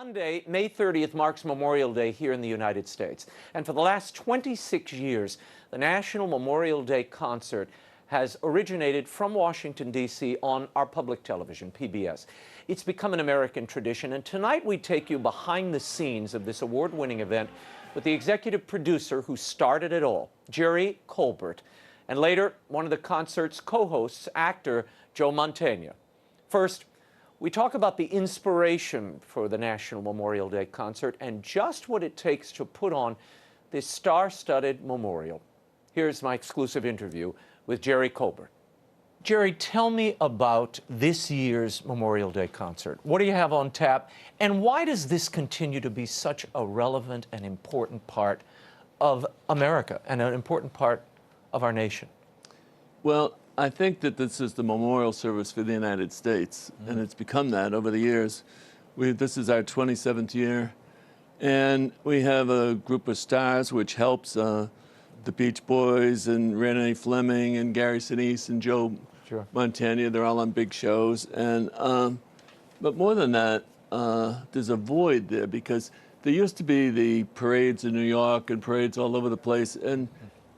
Monday, May 30th, marks Memorial Day here in the United States. And for the last 26 years, the National Memorial Day Concert has originated from Washington, D.C. on our public television, PBS. It's become an American tradition, and tonight we take you behind the scenes of this award-winning event with the executive producer who started it all, Jerry Colbert, and later, one of the concert's co-hosts, actor Joe Mantegna. First, we talk about the inspiration for the National Memorial Day Concert and just what it takes to put on this star-studded memorial. Here's my exclusive interview with Jerry Colbert. Jerry, tell me about this year's Memorial Day Concert. What do you have on tap, and why does this continue to be such a relevant and important part of America and an important part of our nation? Well, I think that this is the memorial service for the United States, and it's become that over the years. This is our 27th year, and we have a group of stars which helps the Beach Boys and Renee Fleming and Gary Sinise and Joe Mantegna. They're all on big shows, and but more than that, there's a void there because there used to be the parades in New York and parades all over the place, and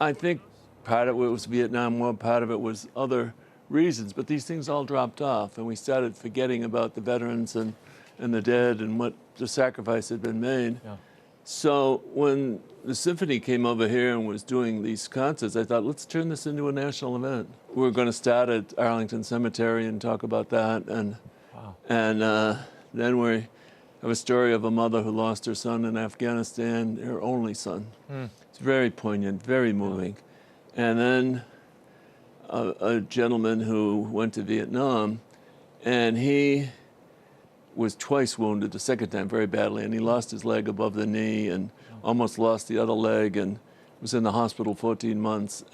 I think part of it was Vietnam War, part of it was other reasons, but these things all dropped off, and we started forgetting about the veterans and the dead and what the sacrifice had been made. Yeah. So when the symphony came over here and was doing these concerts, I thought, let's turn this into a national event. We're going to start at Arlington Cemetery and talk about that, and then we have a story of a mother who lost her son in Afghanistan, her only son. It's very poignant, very moving. And then a gentleman who went to Vietnam, and he was twice wounded, the second time very badly, and he lost his leg above the knee and almost lost the other leg and was in the hospital 14 months.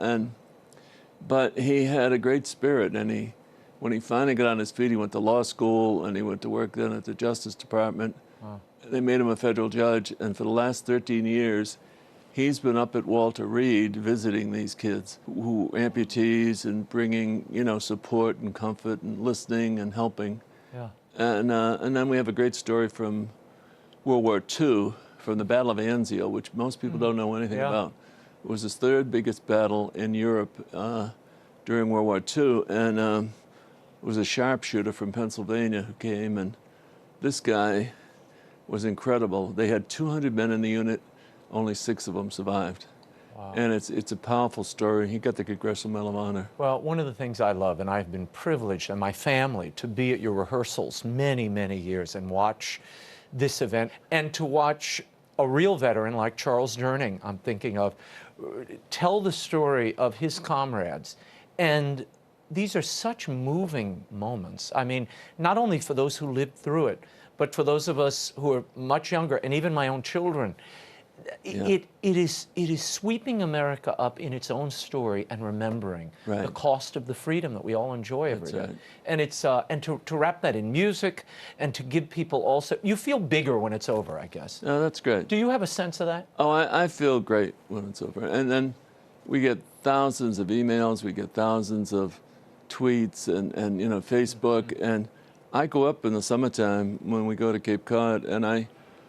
But he had a great spirit, and when he finally got on his feet, he went to law school, and he went to work then at the Justice Department. Wow. They made him a federal judge, and for the last 13 years, he's been up at Walter Reed visiting these kids who amputees and bringing, support and comfort and listening and helping. Yeah. And then we have a great story from World War II, from the Battle of Anzio, which most people don't know anything about. It was the third biggest battle in Europe during World War II, and it was a sharpshooter from Pennsylvania who came, and this guy was incredible. They had 200 men in the unit. Only 6 of them survived. Wow. And it's a powerful story. He got the Congressional Medal of Honor. Well, one of the things I love, and I've been privileged, and my family, to be at your rehearsals many, many years and watch this event, and to watch a real veteran like Charles Durning, I'm thinking of, tell the story of his comrades. And these are such moving moments. I mean, not only for those who lived through it, but for those of us who are much younger, and even my own children. It is sweeping America up in its own story and remembering the cost of the freedom that we all enjoy every day. And it's and to wrap that in music and to give people also, you feel bigger when it's over, I guess. Oh, that's great. Do you have a sense of that? Oh, I feel great when it's over. And then we get thousands of emails, we get thousands of tweets and Facebook. And I go up in the summertime when we go to Cape Cod, and I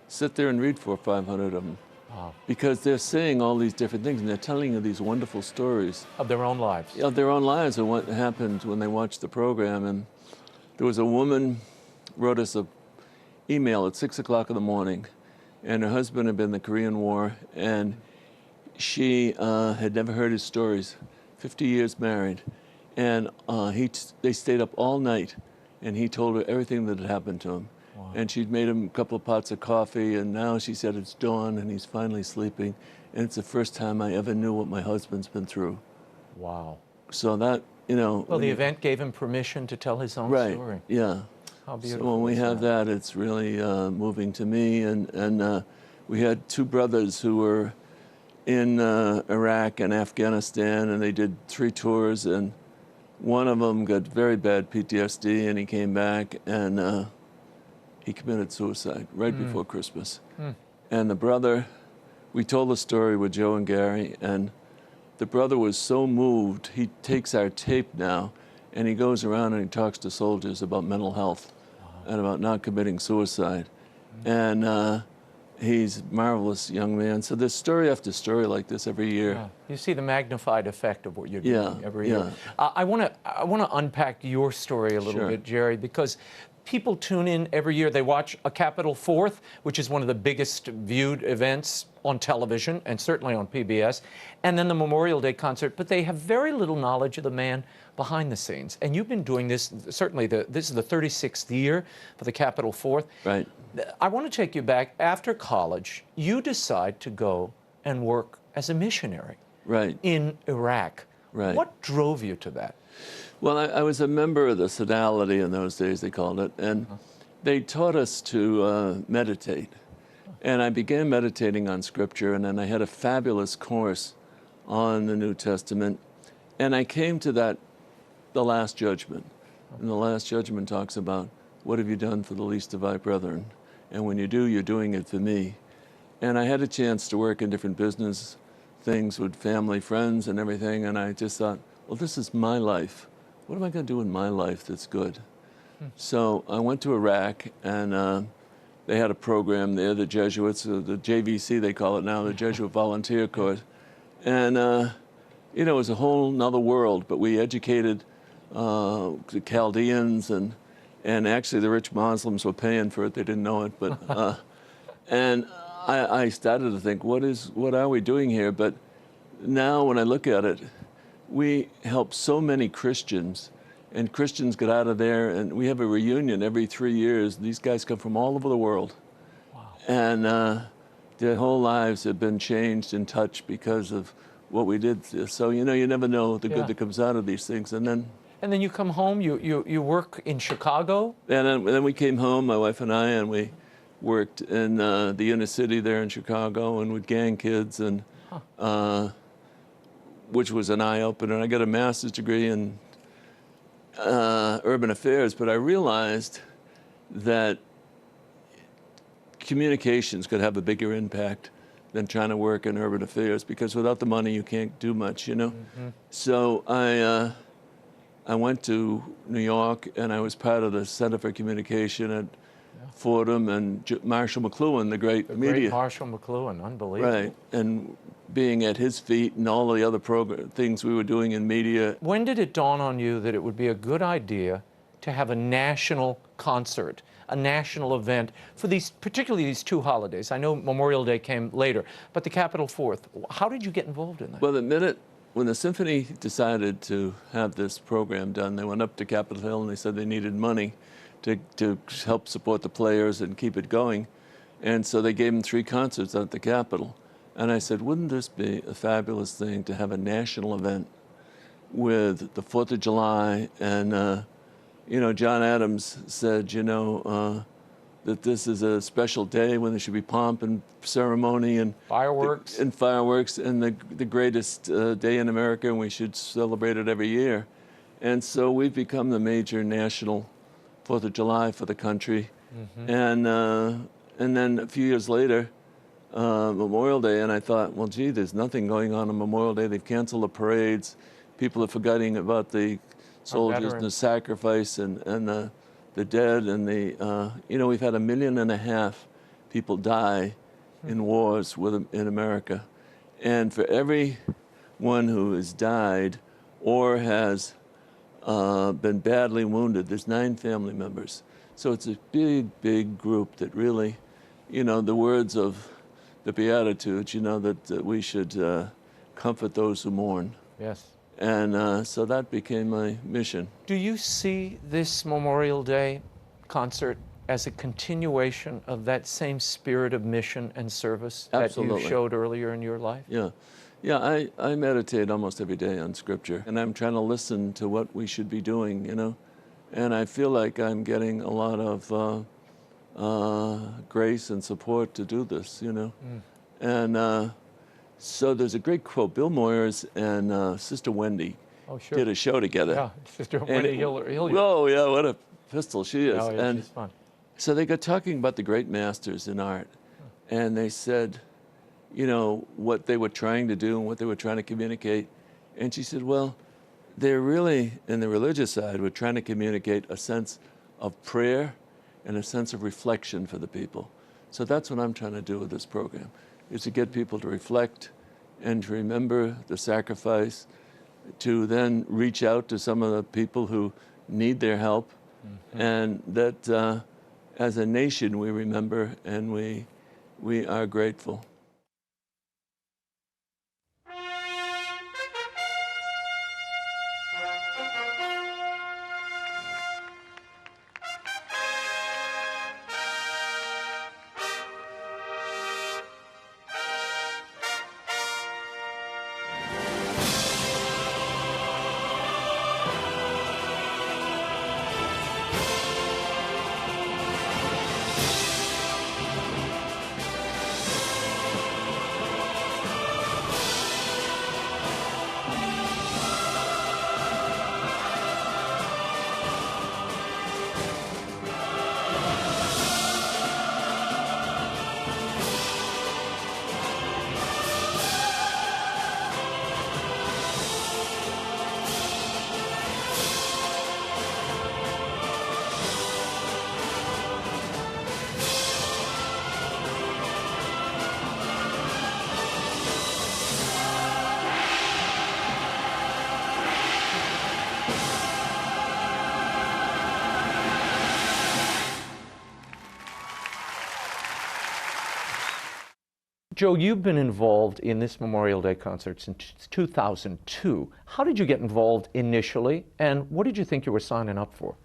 sit there and read 400 or 500 of them. Wow. Because they're saying all these different things, and they're telling you these wonderful stories. Of their own lives. Of their own lives and what happened when they watched the program. And there was a woman wrote us an email at 6 o'clock in the morning, and her husband had been in the Korean War, and she had never heard his stories, 50 years married. And they stayed up all night, and he told her everything that had happened to him. Wow. And she'd made him a couple of pots of coffee, and now she said it's dawn and he's finally sleeping. And it's the first time I ever knew what my husband's been through. Wow. So that, Well, the event gave him permission to tell his own story. Yeah. How beautiful. So when we have that, it's really moving to me. And we had 2 brothers who were in Iraq and Afghanistan, and they did 3 tours, and one of them got very bad PTSD, and he came back, and he committed suicide right before Christmas. And the brother, we told the story with Joe and Gary, and the brother was so moved, he takes our tape now, and he goes around and he talks to soldiers about mental health and about not committing suicide. And he's a marvelous young man. So there's story after story like this every year. Yeah. You see the magnified effect of what you're Yeah, doing every yeah. year. I want to unpack your story a little Sure. bit, Jerry, because people tune in every year. They watch a Capitol 4th, which is one of the biggest viewed events on television and certainly on PBS, and then the Memorial Day concert, but they have very little knowledge of the man behind the scenes. And you've been doing this, certainly this is the 36th year for the Capitol 4th. Right. I want to take you back. After college, you decide to go and work as a missionary Right. in Iraq. Right. What drove you to that? Well, I was a member of the Sodality in those days, they called it, and they taught us to meditate. And I began meditating on Scripture, and then I had a fabulous course on the New Testament. And I came to the Last Judgment. And the Last Judgment talks about, what have you done for the least of thy brethren? And when you do, you're doing it for me. And I had a chance to work in different business things with family, friends, and everything. And I just thought, well, this is my life. What am I going to do in my life that's good? So I went to Iraq, and they had a program there, the Jesuits, the JVC they call it now, the Jesuit Volunteer Corps. And, you know, it was a whole nother world, but we educated the Chaldeans, and actually the rich Muslims were paying for it. They didn't know it, but and I started to think, what are we doing here? But now when I look at it, we help so many Christians, and Christians get out of there, and we have a reunion every 3 years. These guys come from all over the world. Wow. And their whole lives have been changed and touched because of what we did. So, you know, you never know the good that comes out of these things. And then you come home, you work in Chicago? And then we came home, my wife and I, and we worked in the inner city there in Chicago and with gang kids, and which was an eye-opener. I got a master's degree in urban affairs, but I realized that communications could have a bigger impact than trying to work in urban affairs, because without the money you can't do much, you know? So I went to New York, and I was part of the Center for Communication at Fordham, and Marshall McLuhan, the great media. Great Marshall McLuhan, unbelievable. Right, and being at his feet and all the other things we were doing in media. When did it dawn on you that it would be a good idea to have a national concert, a national event for particularly these two holidays? I know Memorial Day came later, but the Capitol 4th, how did you get involved in that? Well, the minute when the symphony decided to have this program done, they went up to Capitol Hill and they said they needed money to help support the players and keep it going. And so they gave them 3 concerts at the Capitol. And I said, wouldn't this be a fabulous thing to have a national event with the 4th of July? And, you know, John Adams said, you know, that this is a special day when there should be pomp and ceremony and fireworks. And the greatest day in America, and we should celebrate it every year. And so we've become the major national 4th of July for the country. And then a few years later, Memorial Day, and I thought, well, gee, there's nothing going on Memorial Day. They've canceled the parades. People are forgetting about the soldiers and the sacrifice and the dead, and you know, we've had 1.5 million people die in wars in America. And for everyone who has died or has been badly wounded, there's 9 family members. So it's a big, big group that really, you know, the words of the Beatitudes, you know, that we should comfort those who mourn. Yes. And so that became my mission. Do you see this Memorial Day concert as a continuation of that same spirit of mission and service that you showed earlier in your life? Yeah. Yeah, I meditate almost every day on Scripture, and I'm trying to listen to what we should be doing, you know. And I feel like I'm getting a lot of grace and support to do this, you know. And so there's a great quote. Bill Moyers and Sister Wendy did a show together. Yeah, Sister Wendy Hilliard. Oh, yeah, what a pistol she is. Oh, yeah, and she's fun. so they got talking about the great masters in art, and they said, you know, what they were trying to do and what they were trying to communicate. And she said, well, they're really, in the religious side, we're trying to communicate a sense of prayer and a sense of reflection for the people. So that's what I'm trying to do with this program, is to get people to reflect and to remember the sacrifice, to then reach out to some of the people who need their help, and that as a nation we remember and we are grateful. Joe, you've been involved in this Memorial Day concert since 2002. How did you get involved initially, and what did you think you were signing up for?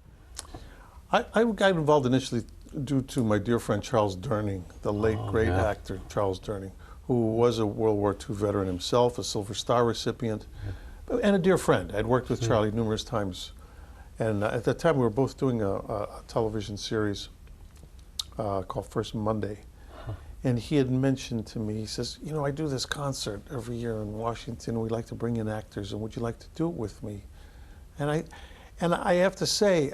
I got involved initially due to my dear friend Charles Durning, the late great actor Charles Durning, who was a World War II veteran himself, a Silver Star recipient, and a dear friend. I'd worked with Charlie numerous times. And at that time, we were both doing a television series called First Monday. And he had mentioned to me, he says, you know, I do this concert every year in Washington. We'd like to bring in actors, and would you like to do it with me? And I have to say,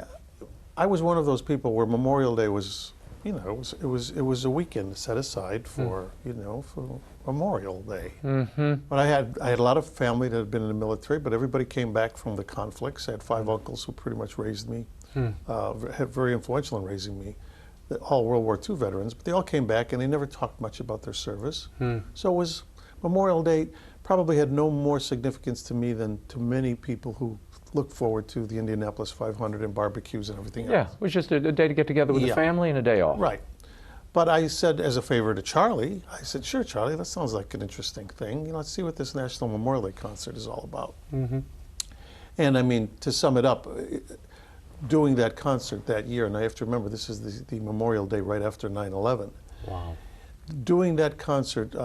I was one of those people where Memorial Day was, you know, it was a weekend set aside for, you know, for Memorial Day. But I had a lot of family that had been in the military, but everybody came back from the conflicts. I had 5 uncles who pretty much raised me, very influential in raising me. All World War II veterans, but they all came back and they never talked much about their service. So it was Memorial Day probably had no more significance to me than to many people who look forward to the Indianapolis 500 and barbecues and everything else. Yeah, it was just a day to get together with the family and a day off. Right. But I said as a favor to Charlie, I said, sure, Charlie, that sounds like an interesting thing. You know, let's see what this National Memorial Day concert is all about. And I mean, to sum it up, doing that concert that year, and I have to remember this is the Memorial Day right after 9/11. Wow. Doing that concert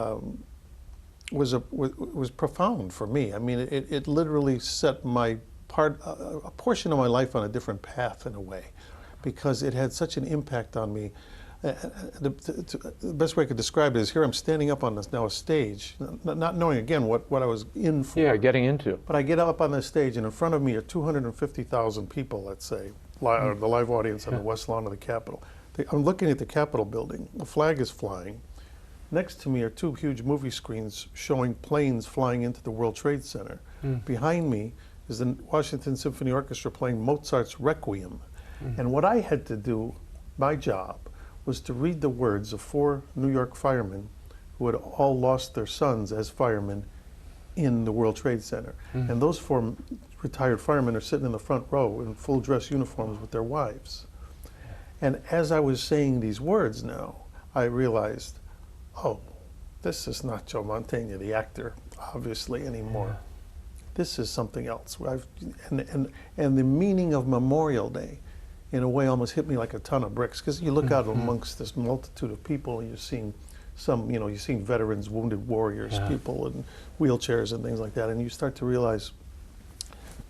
was profound for me. I mean, it literally set a portion of my life on a different path in a way, because it had such an impact on me. The best way I could describe it is here I'm standing up on this now a stage, not knowing again what I was in for. Yeah, getting into. But I get up on the stage, and in front of me are 250,000 people, let's say, the live audience on the west lawn of the Capitol. I'm looking at the Capitol building. The flag is flying. Next to me are 2 huge movie screens showing planes flying into the World Trade Center. Behind me is the Washington Symphony Orchestra playing Mozart's Requiem. And what I had to do, my job, was to read the words of 4 New York firemen who had all lost their sons as firemen in the World Trade Center. And those 4 retired firemen are sitting in the front row in full dress uniforms with their wives. And as I was saying these words now, I realized, oh, this is not Joe Mantegna, the actor, obviously, anymore. This is something else. And the meaning of Memorial Day, in a way, almost hit me like a ton of bricks, because you look out amongst this multitude of people and you're seeing some, you know, you're seeing veterans, wounded warriors, people in wheelchairs and things like that, and you start to realize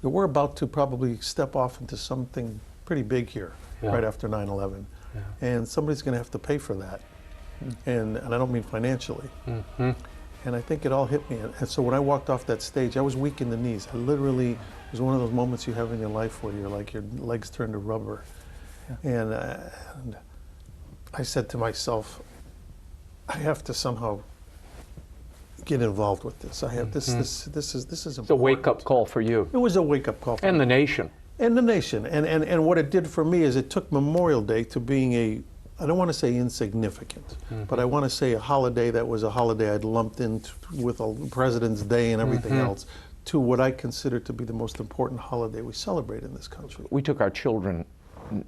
that we're about to probably step off into something pretty big here right after 9/11, and somebody's going to have to pay for that, and I don't mean financially. And I think it all hit me. And so when I walked off that stage, I was weak in the knees. I literally, it was one of those moments you have in your life where you're like, your legs turn to rubber. And I said to myself, I have to somehow get involved with this. I have this is important. It's a wake-up call for you. It was a wake-up call for me. The nation. And the nation. And what it did for me is it took Memorial Day to being I don't want to say insignificant, but I want to say a holiday that was a holiday I'd lumped in with a President's Day and everything else, to what I consider to be the most important holiday we celebrate in this country. We took our children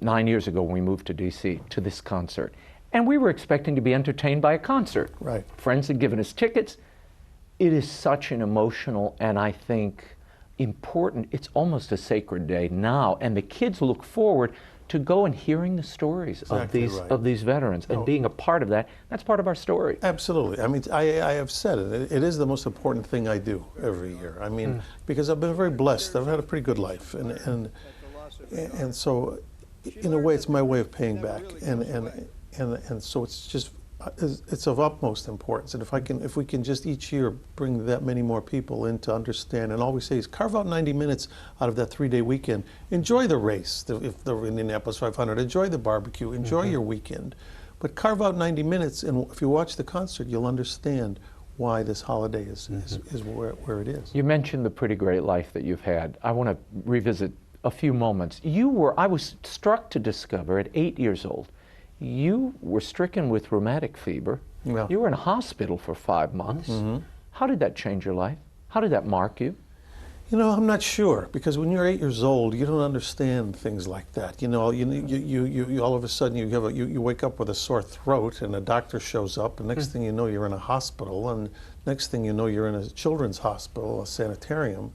9 years ago when we moved to D.C. to this concert, and we were expecting to be entertained by a concert. Right. Friends had given us tickets. It is such an emotional and I think important, it's almost a sacred day now, and the kids look forward to go and hearing the stories of these veterans and being a part of that. That's part of our story. Absolutely. I mean, I have said it. It is the most important thing I do every year. I mean, because I've been very blessed. I've had a pretty good life, and so, in a way, it's my way of paying back. And so it's just it's of utmost importance. And if we can just each year bring that many more people in to understand, and all we say is carve out 90 minutes out of that 3-day weekend. Enjoy the race, if the Indianapolis 500. Enjoy the barbecue. Enjoy your weekend, but carve out 90 minutes. And if you watch the concert, you'll understand why this holiday is where it is. You mentioned the pretty great life that you've had. I want to revisit a few moments. I was struck to discover at 8 years old, you were stricken with rheumatic fever. Yeah. You were in a hospital for 5 months. How did that change your life? How did that mark you? You know, I'm not sure, because when you're 8 years old, you don't understand things like that. You know, you all of a sudden you wake up with a sore throat, and a doctor shows up, and next thing you know, you're in a hospital, and next thing you know, you're in a children's hospital, a sanitarium,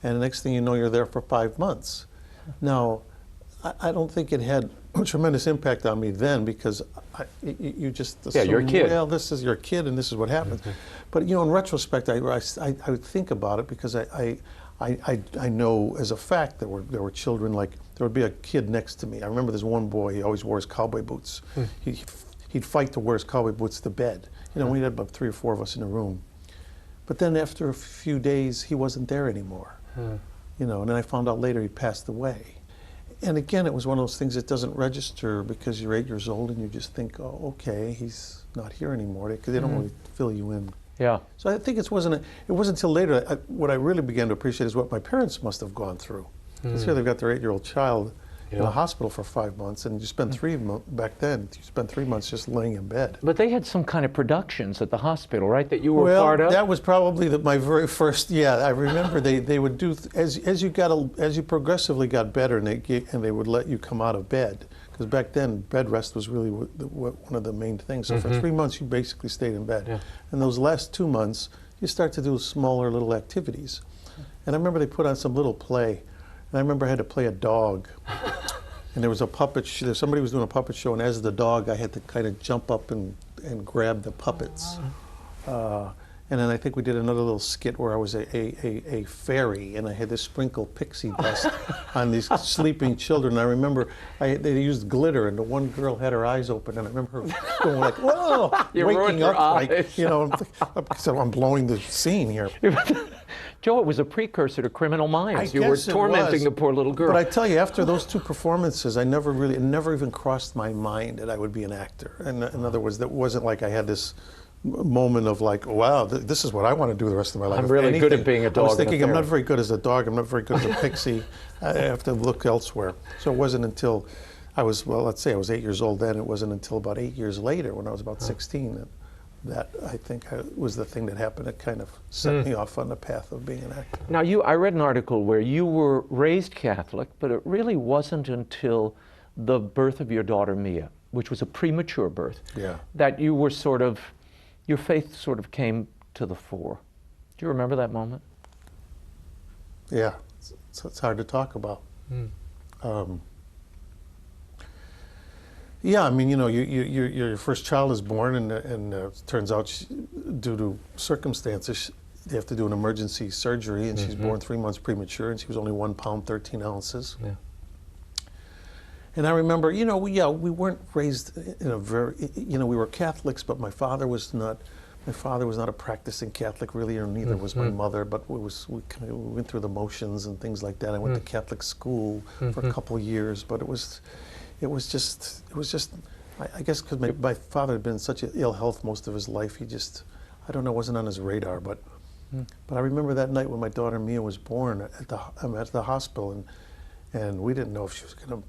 and the next thing you know, you're there for 5 months. Now, I don't think it had a tremendous impact on me then, because you just assume, you're a kid. Well, this is your kid, and this is what happens. But you know, in retrospect, I would think about it, because I know as a fact that there were children, like there would be a kid next to me. I remember there's one boy, he always wore his cowboy boots. He'd fight to wear his cowboy boots to bed. You know, we had about 3 or 4 of us in a room. But then after a few days, he wasn't there anymore. You know, and then I found out later he passed away. And again, it was one of those things that doesn't register, because you're 8 years old and you just think, oh, okay, he's not here anymore, because they don't really fill you in. Yeah. So I think it wasn't until later, what I really began to appreciate is what my parents must have gone through. Because here they've got their 8-year-old child in a hospital for 5 months, and you spent 3 months, back then, you spent 3 months just laying in bed. But they had some kind of productions at the hospital, right, that you were part of? Well, that was probably my very first, I remember they would do, as you progressively got better, and they would let you come out of bed. Because back then, bed rest was really one of the main things. So for 3 months, you basically stayed in bed. Yeah. And those last 2 months, you start to do smaller little activities. And I remember they put on some little play. And I remember I had to play a dog. And there was a puppet, somebody was doing a puppet show, and as the dog, I had to kind of jump up and grab the puppets. And then I think we did another little skit where I was a fairy, and I had to sprinkle pixie dust on these sleeping children. I remember they used glitter, and the one girl had her eyes open, and I remember her going like, whoa, waking up, like, you know, so I'm blowing the scene here. Joe, it was a precursor to Criminal Minds. You were tormenting the poor little girl. But I tell you, after those 2 performances, it never even crossed my mind that I would be an actor. And in other words, that wasn't like I had this moment of like, wow, this is what I want to do the rest of my life. I'm really good at being a dog. I was thinking, I'm not very good as a dog. I'm not very good as a pixie. I have to look elsewhere. So it wasn't until I was, let's say I was 8 years old then. It wasn't until about 8 years later, when I was about 16, that I think was the thing that happened that kind of set me off on the path of being an actor. Now, I read an article where you were raised Catholic, but it really wasn't until the birth of your daughter Mia, which was a premature birth, that you were your faith sort of came to the fore. Do you remember that moment? Yeah, it's hard to talk about. Yeah, I mean, you know, your first child is born, and it turns out, due to circumstances, they have to do an emergency surgery, and she's born 3 months premature, and she was only 1 pound 13 ounces. Yeah. And I remember, you know, we weren't raised in a very, you know, we were Catholics, but my father was not a practicing Catholic really, or neither was my mother, but we went through the motions and things like that. I went to Catholic school for a couple of years, but it was just, I guess because my father had been in such ill health most of his life, he just, I don't know, wasn't on his radar. But I remember that night when my daughter Mia was born at the hospital, and we didn't know if she was going to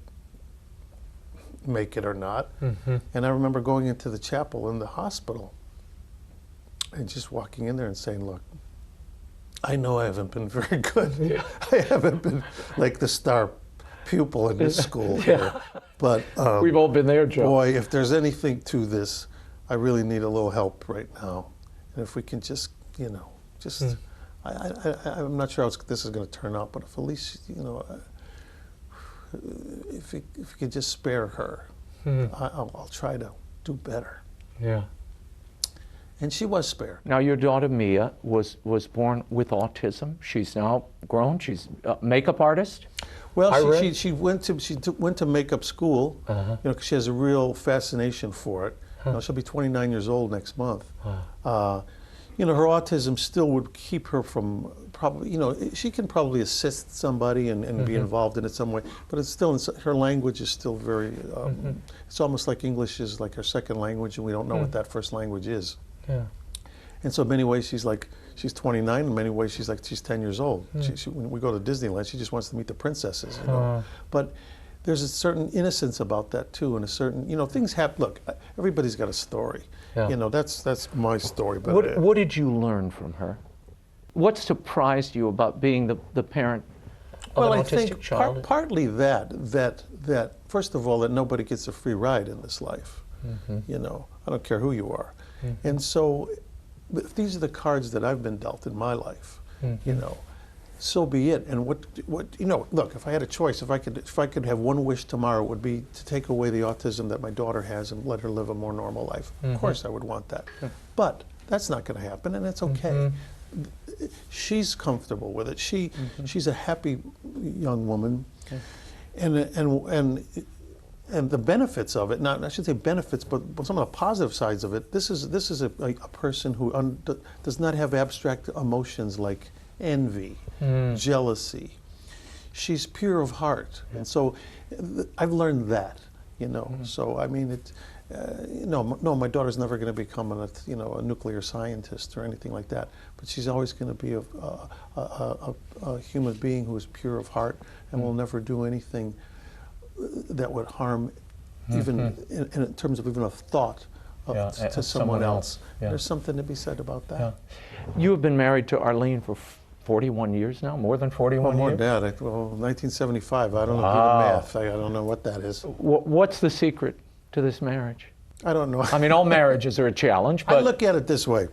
make it or not. And I remember going into the chapel in the hospital and just walking in there and saying, look, I know I haven't been very good. I haven't been like the star pupil in this school here. But we've all been there, Joe. Boy, if there's anything to this, I really need a little help right now. And if we can just, you know, just, I'm not sure how this is going to turn out, but if at least, you know, if you could just spare her, I'll try to do better. Yeah. And she was spared. Now, your daughter Mia was born with autism. She's now grown. She's a makeup artist. Well, she went to makeup school. You know, 'cause she has a real fascination for it. You know, she'll be 29 years old next month. You know, her autism still would keep her from probably. You know, she can probably assist somebody and be involved in it some way. But it's still her language is still very. It's almost like English is like her second language, and we don't know what that first language is. Yeah. And so in many ways she's 29. In many ways she's 10 years old. When we go to Disneyland, she just wants to meet the princesses. You know? But there's a certain innocence about that too, and a certain, you know, things happen. Look, everybody's got a story. Yeah. You know, that's my story. But What did you learn from her? What surprised you about being the parent of well, an I autistic think child? partly that first of all, that nobody gets a free ride in this life. You know, I don't care who you are. And so if these are the cards that I've been dealt in my life, you know, so be it. And what you know, look, if I had a choice, if I could have one wish tomorrow, it would be to take away the autism that my daughter has and let her live a more normal life. Of course I would want that. But that's not going to happen, and it's okay. She's comfortable with it. She's a happy young woman. And the benefits of it, I should say benefits, but some of the positive sides of it, this is a person who does not have abstract emotions like envy, jealousy. She's pure of heart. And so I've learned that, you know. So, I mean, no, my daughter's never going to become a nuclear scientist or anything like that. But she's always going to be a human being who is pure of heart and will never do anything that would harm, even in terms of even a thought to someone else. Yeah. There's something to be said about that. You have been married to Arlene for 41 years now, more than 41 More years? than that. 1975. I don't know the math. I don't know what that is. What's the secret to this marriage? I don't know. I mean, all marriages are a challenge, but I look at it this way.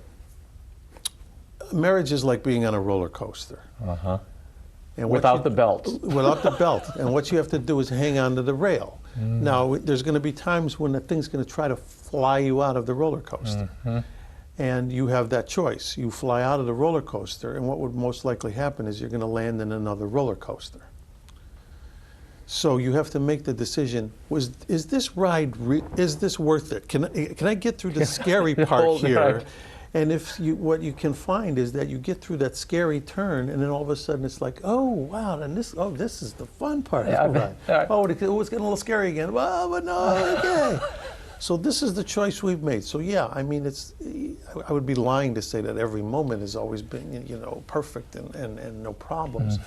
Marriage is like being on a roller coaster. And without the belt. Without the belt. And what you have to do is hang on to the rail. Now, there's going to be times when the thing's going to try to fly you out of the roller coaster. And you have that choice. You fly out of the roller coaster, and what would most likely happen is you're going to land in another roller coaster. So you have to make the decision, is this ride, is this worth it? Can I get through the scary part here? And what you can find is that you get through that scary turn, and then all of a sudden it's like, oh wow, and this is the fun part of the ride. Oh, it was getting a little scary again. Well, but no, okay. So this is the choice we've made. So yeah, I mean, I would be lying to say that every moment has always been, you know, perfect and no problems.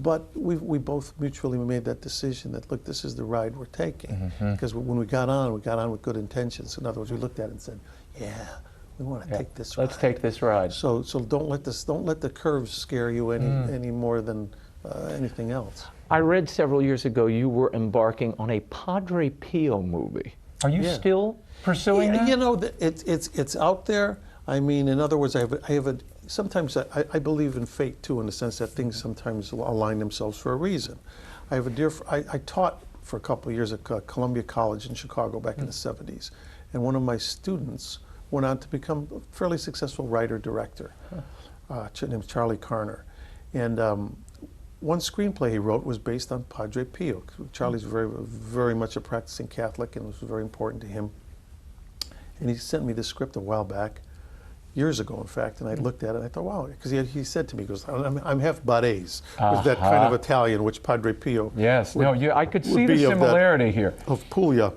But we both mutually made that decision that, look, this is the ride we're taking. Because when we got on with good intentions. In other words, we looked at it and said, yeah, we want to take this ride. Let's take this ride. So don't let the curves scare you any more than anything else. I read several years ago you were embarking on a Padre Pio movie. Are you still pursuing that? You know, it's out there. I mean, in other words, sometimes I believe in fate too, in the sense that things sometimes align themselves for a reason. I have I taught for a couple of years at Columbia College in Chicago back in the 70s, and one of my students went on to become a fairly successful writer-director, named Charlie Carner. And one screenplay he wrote was based on Padre Pio. Charlie's very, very much a practicing Catholic, and it was very important to him. And he sent me this script a while back, years ago, in fact, and I looked at it and I thought, wow, because he said to me, he goes, I'm half Barese, with that kind of Italian, which Padre Pio I could see the similarity here. Of Puglia.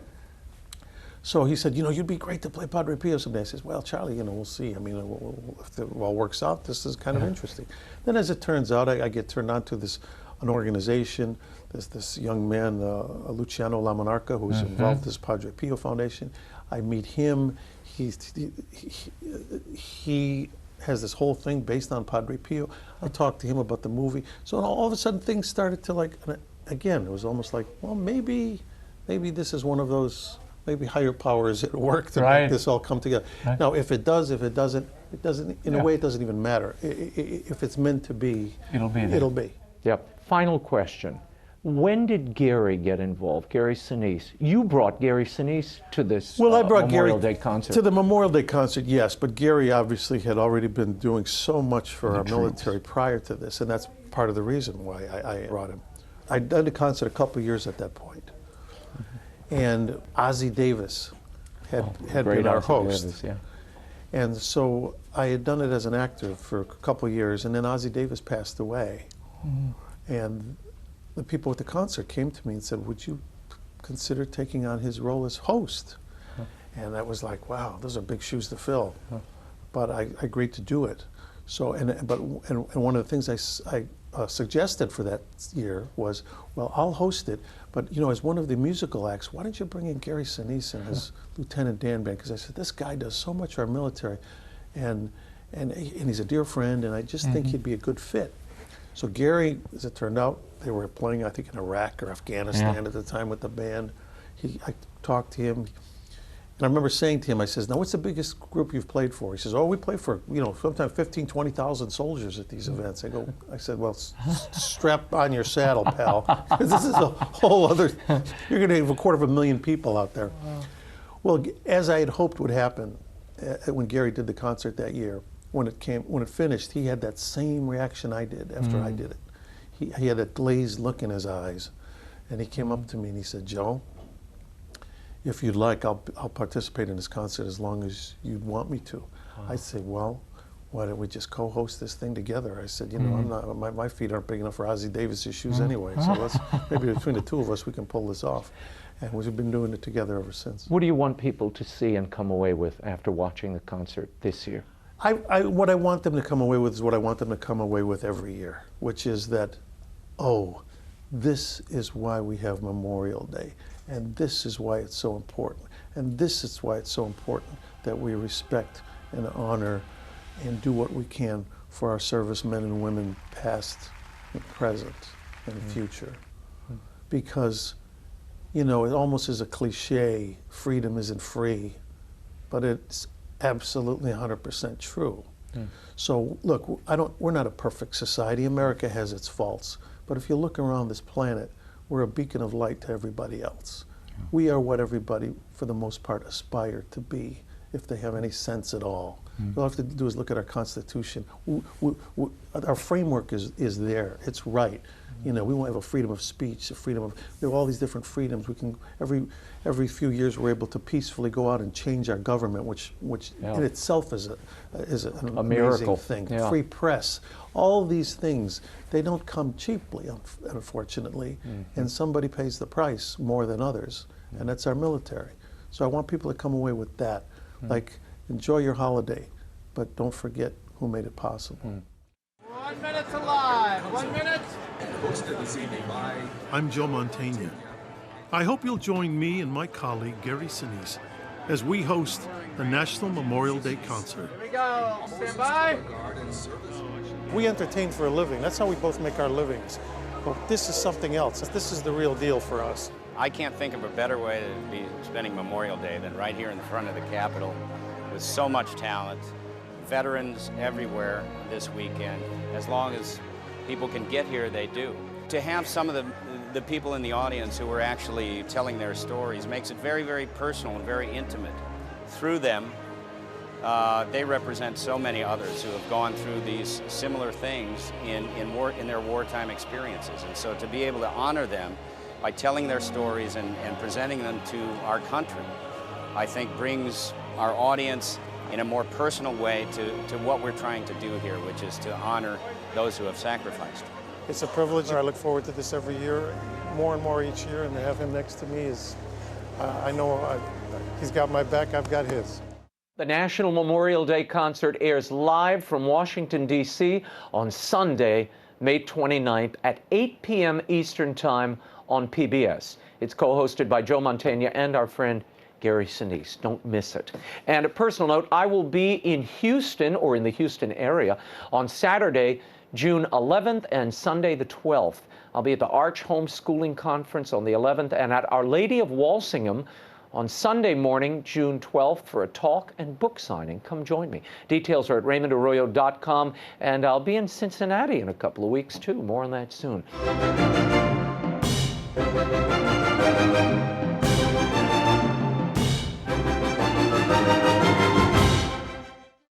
So he said, you know, you'd be great to play Padre Pio someday. I says, well, Charlie, you know, we'll see. I mean, if it all works out, this is kind of interesting. Then as it turns out, I get turned on to this an organization. There's this young man, Luciano Lamonarca, who's involved in this Padre Pio Foundation. I meet him. He has this whole thing based on Padre Pio. I talked to him about the movie. So all of a sudden things started to again, it was almost like, well, maybe this is one of those, maybe higher powers at work to make this all come together. Right. Now, if it does, if it doesn't, in a way, it doesn't even matter. If it's meant to be, It'll be there. it'll be. Yep. Final question. When did Gary get involved? Gary Sinise. You brought Gary Sinise to this Well, I brought Memorial Gary Day concert. to the Memorial Day concert, yes, but Gary obviously had already been doing so much for our military prior to this, and that's part of the reason why I brought him. I'd done the concert a couple of years at that point, and Ozzie Davis had been our host. Davis, yeah. And so I had done it as an actor for a couple of years, and then Ozzie Davis passed away. And the people at the concert came to me and said, would you consider taking on his role as host? And that was like, wow, those are big shoes to fill. But I agreed to do it. So, and one of the things I suggested for that year was, well, I'll host it, but as one of the musical acts, why don't you bring in Gary Sinise and his Lieutenant Dan band? Because I said, this guy does so much for our military, and he's a dear friend, and I just think he'd be a good fit. So Gary, as it turned out, they were playing, I think, in Iraq or Afghanistan at the time with the band. I talked to him, and I remember saying to him, I says, now what's the biggest group you've played for? He says, oh, we play for, sometimes 15, 20,000 soldiers at these events. I said, well, strap on your saddle, pal, because this is a whole other, you're going to have 250,000 people out there. Well, as I had hoped would happen when Gary did the concert that year, when it finished, he had that same reaction I did after I did it. He had a glazed look in his eyes, and he came up to me and he said, Joe, if you'd like, I'll participate in this concert as long as you'd want me to. I said, well, why don't we just co-host this thing together? I said, I'm not, my feet aren't big enough for Ozzie Davis's shoes anyway, so maybe between the two of us we can pull this off. And we've been doing it together ever since. What do you want people to see and come away with after watching the concert this year? What I want them to come away with is what I want them to come away with every year, which is that, oh, this is why we have Memorial Day, and this is why it's so important, and this is why it's so important that we respect and honor and do what we can for our servicemen and women, past and present and future. Because, it almost is a cliche, freedom isn't free, but it's absolutely 100% true. So look, we're not a perfect society. America has its faults, but if you look around this planet, we're a beacon of light to everybody else. We are what everybody, for the most part, aspire to be, if they have any sense at all. All I have to do is look at our Constitution. Our framework is there. It's right. We want to have a freedom of speech, we have all these different freedoms. We can, every few years we're able to peacefully go out and change our government, which in itself is an amazing thing. Yeah. Free press, all these things, they don't come cheaply, unfortunately, and somebody pays the price more than others, and that's our military. So I want people to come away with that, like, enjoy your holiday, but don't forget who made it possible. 1 minute to live. 1 minute. Hosted this evening by... I'm Joe Mantegna. I hope you'll join me and my colleague Gary Sinise as we host the National Memorial Day Concert. Here we go. Stand by. We entertain for a living. That's how we both make our livings. But this is something else. This is the real deal for us. I can't think of a better way to be spending Memorial Day than right here in the front of the Capitol with so much talent, veterans everywhere this weekend. As long as people can get here, they do. To have some of the people in the audience who are actually telling their stories makes it very, very personal and very intimate. Through them, they represent so many others who have gone through these similar things in their wartime experiences. And so to be able to honor them by telling their stories and presenting them to our country, I think brings our audience in a more personal way to what we're trying to do here, which is to honor those who have sacrificed. It's a privilege. I look forward to this every year, more and more each year, and to have him next to me is, I know he's got my back, I've got his. The National Memorial Day Concert airs live from Washington, D.C. on Sunday, May 29th at 8 p.m. Eastern Time on PBS. It's co-hosted by Joe Mantegna and our friend Gary Sinise. Don't miss it. And a personal note, I will be in Houston, or in the Houston area, on Saturday, June 11th and Sunday the 12th. I'll be at the Arch Homeschooling Conference on the 11th and at Our Lady of Walsingham on Sunday morning, June 12th, for a talk and book signing. Come join me. Details are at RaymondArroyo.com, and I'll be in Cincinnati in a couple of weeks, too. More on that soon.